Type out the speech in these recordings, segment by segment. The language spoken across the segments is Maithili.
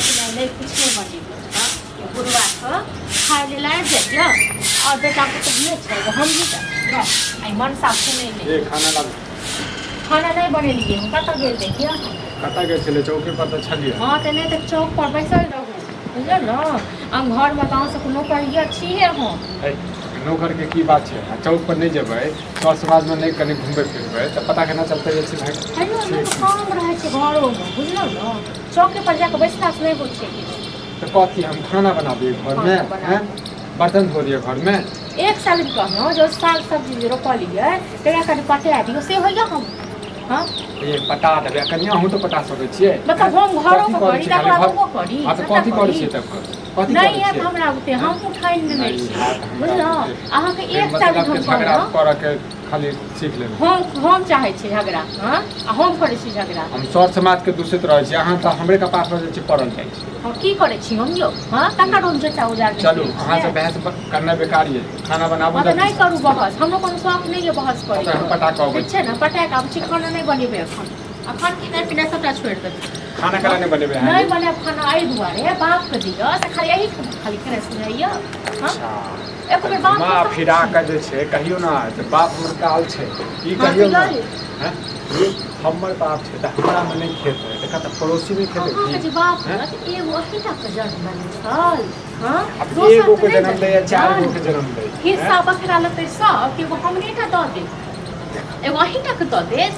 पिनाइ नहीं कुछ नहीं बनेबो हां बुढ़वा को खाए ले लाए जाइए और बेटा को कहिए छै हम ही आई मन साफ नहीं ले ए खाना नहीं बनेलिए हम कत गेल देखिए कता गेल छले चौके पर त छलिए हां त नहीं त चौक पर बैसल रहू बुझल न हम घर में गांव से कोनो कहिए छी है हम नौकर के की बात है चौक पर नहीं जेबै सर समाज में नहीं कने घूमबे फिरबै त पता केना चलतै जे छै भाई हेलो काम रहे छै घरों में बुझल न चौके पर जाके बैसला से नहीं हो छै तो कथी हम खाना बनाबे घर में हैं बर्तन धो दिए घर में एक साल कहनो जो साग सब्जी रोपलिए तेरा कनि पटा दियो से होइया हम हां ये पटा देबे कन्या हूं तो पटा सकै छियै मतलब हम घरों को करी तकरा वो करी हां तो कथी करै छियै तब कथी नहीं है हमरा उते हम उठाई नहीं छी बुझलो अहाँ के एक साल हम झगड़ा करऽ के खाली सीख लेबै हम चाहे छी झगड़ा हां हम करै छी झगड़ा हम सर समाज के दूषित रहै छी अहाँ त हमरे कपार पर जे पड़ल जाइ छी हम की करै छी हम लोग हां तका रोज जटा उजार चलू अहाँ से बहस करना बेकार है खाना बनाबो नहीं करू बहस हमरो कोनो शौक नहीं है बहस करे हम पटा कहबै छै ना पटा के अब खाना नहीं बनेबे अखन की नहीं पिना सबटा छोड़ देबै खाना करा नहीं बनेबे नहीं बने खाना आई दुआरे बाप के दियो से खाली यही खाली करे सुनाइयो हां एक बेर बाप मां फिरा के जे छै कहियो ना जे बाप हमर काल छै ई कहियो ना हैं ये हमर बाप छै त हमरा में नहीं खेत है देखा त पड़ोसी में खेत है जी बाप एगो अही तक जन्म बनल हां एगो के जन्म दे या चार गो के जन्म दे हिस्सा बखरा लेते सब के वो हमने का दे दे एगो अही तक दे दे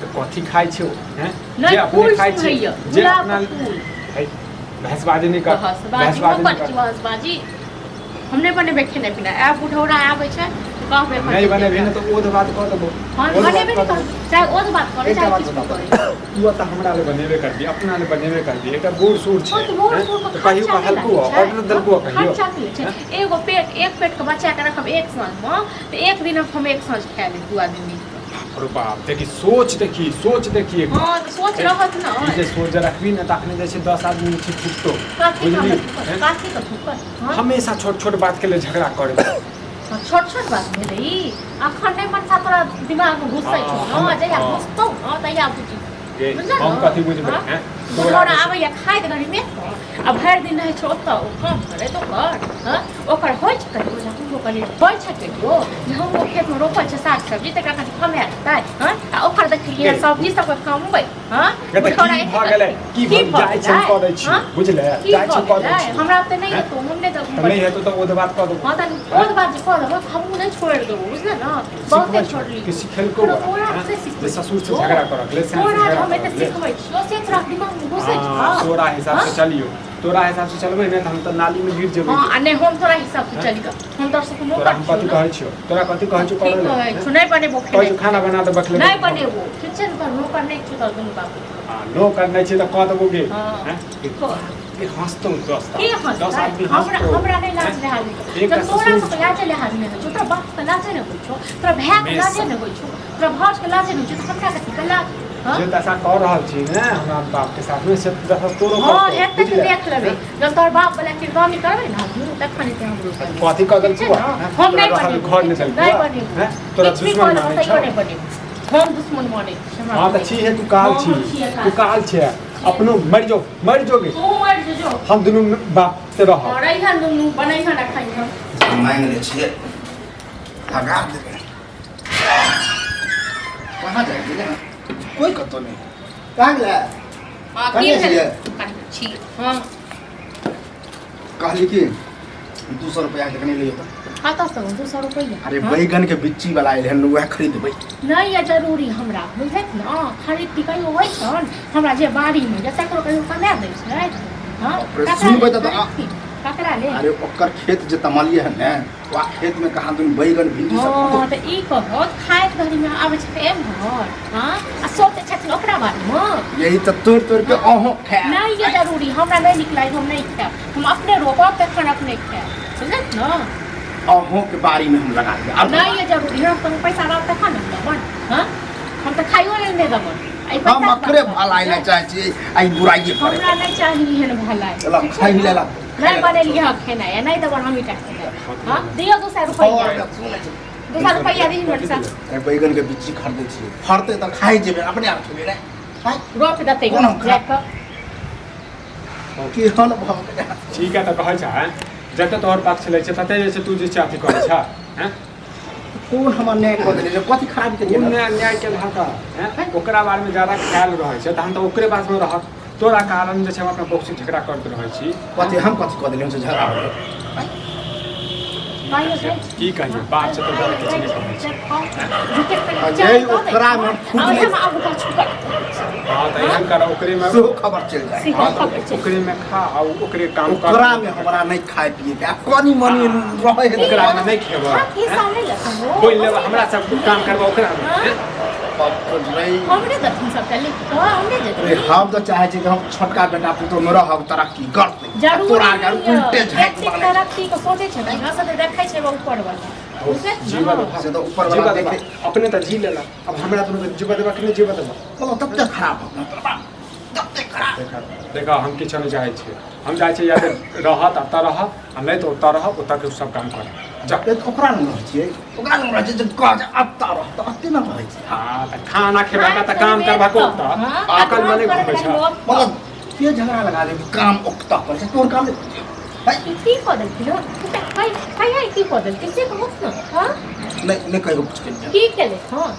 तो कथी खाइ छै हैं जे अपने खाइ छै जे अपना भैंसबाजी नहीं कर भैंसबाजी हमने बनेबे खेने पीना आ बुढ़ौरा आबै छै कहबे नहीं बनेबे न तो ओद बात कर देबो हां बनेबे नहीं कर चाहे ओद बात करे चाहे कुछ करे तू त हमरा ले बनेबे कर दी अपना ले बनेबे कर दी एकटा बूढ़ सूढ़ छै तो कहियो का हल्को ऑर्डर दलको कहियो एगो पेट एक पेट के बच्चा के रखब एक साँझ में तो एक दिन हम एक साँझ खा ले दू आदमी अरे बाप देखी सोच देखिए हां तो सोच रहत ना जे सोच रखबी न तखने जे छै 10 आदमी छै फुटतो बुझली काठी का ठुकर हमेशा छोट बात के लिए झगड़ा करे छोट बात भेलै अखन नहीं मन तोरा दिमाग में घुसै छ हां जया घुसतो हां तया बुझी हम कथी बुझबै हैं तोरा आबै या खाइ त गनी में अब भर दिन रहै छ ओत ओ काम करे तो कर हां ओकर होय छ कहियो जा हम कनी होय छ कहियो जे हम खेत में रोपै छ साग सब्जी तकरा कनी कमे आतै हां आ ओकर देखलिए सब्जी सब कमबै हां की भ गेलै की भ जाय छै करै छी बुझले जाय छै करै छी हमरा त नहीं तो मुन्ने तो नहीं है तो ओद बात कर दो हां त ओद बात जे कर दो हम नहीं छोड़ दो बुझले ना बहुत छोड़ली किसी खेल को जे ससुर से झगड़ा करक ले से हम एते सिखबै छियो से तोरा दिमाग में घुसै छ तोरा हिसाब से चलियो तोरा हिसाब से चलबै ने त हम त नाली में गिर जेबै हां ने हम तोरा हिसाब से चलियो हम तोरा से कोनो तोरा हम कथि कहै छियो तोरा कथि कहै छियो कर ले सुनै बनेबो खाना बना दे बखले नहीं बनेबो ठीक छै त नो करने छ त दुनु बाबू हां नो करने छ त कह देबो गे हैं के हंसतो दोस्त हमरा नहीं लाज रहा है तोरा से लाज ले हाल में जो तोरा बाप के लाज नहीं होय छो तोरा भाई के लाज नहीं होय छो तोरा भाज के लाज नहीं होय छो हमरा कथि के लाज जे तसा कर रहल छी ने हमरा बाप के साथ में से दस तोरो हां हेतै त देख लेबै जब तोर बाप वाला किरदानी करबै ना तखन ते हमरो कथि क देल तू हम नहीं बने घर में चल नहीं बने हैं तोरा दुश्मन माने छ हम दुश्मन माने हां त छी है तू काल छी अपनो मर जोगे तू मर जो हम दुनु बाप से रह रही हम दुनु बनई हम खाई हम मांग ले छिए लगा देबे कहां जाएगी कोई कतो नहीं कहां गया हां की है छी हां कहली कि 200 रुपया के नहीं लियो खाता सब 200 रुपया अरे बैगन के बिच्ची वाला आइल हन वह खरीदबै नहीं ये जरूरी हमरा बुझैत ना खरीद की कहियो होय छन हमरा जे बाड़ी में जते करो कहियो कमा दै छै हां सुनबै त ककरा ले अरे ओकर खेत जे तमलिए है ने वा खेत में कहां दुन बैगन भिंडी सब हां त ई कहो खाए घरी में आबै छै एम घर हां आ सोते छथिन ओकरा बारे में यही त तोड़ के अहो खा नहीं ये जरूरी हमरा नहीं निकलाई हम नहीं खाए हम अपने रोपब तखन अपने खाए बुझत ना अहो के बारी में हम लगा दे नहीं ये जरूरी हम तुम पैसा रख तखन हम देबन हां हम त खाइयो नहीं देबन हम अकरे भलाई ना चाहे छी आई बुराई करे हमरा नहीं चाहिए है भलाई चला खाई लेला नहीं बनेलिए ह खेना है नहीं देबन हम इटा हां दियो 200 रुपया 200 रुपया दी हमर साथ अरे बैगन के बिच्ची खरीदै छी फरते त खाई जेबे अपने आप खेबे रे रोप देते जाके केहन भऽ गेलै ठीक है तो कहै छै जते तोहर पक्ष लै छै तते जे छै तू जे छै अथी करै छै हैं कोन हमर न्याय कऽ देलै जे कथी खराबी तू केलियै न्याय के भाका हैं ओकरा बारे में ज्यादा ख्याल रहै छै त हम त ओकरे पास में रहत तोरा कारण जे छै हम अपना बॉक्स झगड़ा करत रहै छी कथी हम कथी कऽ देलियै हमसे झगड़ा हो गेलै की कहिए बात से तो ज्यादा किछ नहीं कहै छै अजय ओकरा में हम खुद नहीं हां त एहन कर ओकरे में सेहो खबर चलि जाए हाँ, तो ओकरे में खा आ ओकरे काम कर ओकरा में हमरा नहीं खाए पिए के कनी मनी रहै है ओकरा में नहीं खेबो बोल ले हमरा सब काम करबो ओकरा में हैं? हमरे दथिन सब चली हमरे अरे दथिन हम तो चाहे छी कि हम छोटका बेटा पुतो में रहब तरक्की करतै तोरा अगर उल्टे झाँक बने तरक्की को सोचे छै ना से देखै छै ऊपर वाला जीवन से तो ऊपर वाला देखे अपने तो जी लेला अब हमरा दोनों जीवन देबा कि नहीं जीवन देबा बोलो तब तक खराब हो तब तक खराब देखा हम किछु नहीं चाहे छी हम चाहे छी या रहत अतऽ रहत आ नहीं तो ओतऽ रहब ओतऽ के सब काम कर जब ओकरा न रहै छियै ओकरा न रहै छै जे काज अत्ता रहत अत्ते न रहै छै हां त खाना खेबा त काम करबा को त आकल मने घुमै छ मतलब के झगड़ा लगा दे काम ओक्ता पर से तोर काम की कदल किलो काय की कदल किसे कहत न हां नहीं कहियो कुछ के की केले हां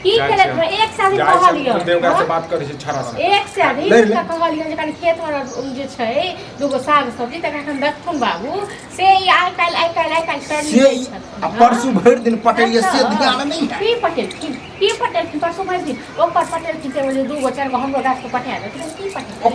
की केले तो एक साल कहलियो देवगा से बात करै छी छरा से एक साल का कहलियो जे कनी खेत में जे छै दुगो साग सब्जी तक हम देखथुन बाबू से आइ काल से परसू भरि दिन पटेलिए से ध्यान नहीं है की पटेल परसू भरि दिन ओकर पटेल की दुगो चार गो हमरो गाछ के पटेल की पटेल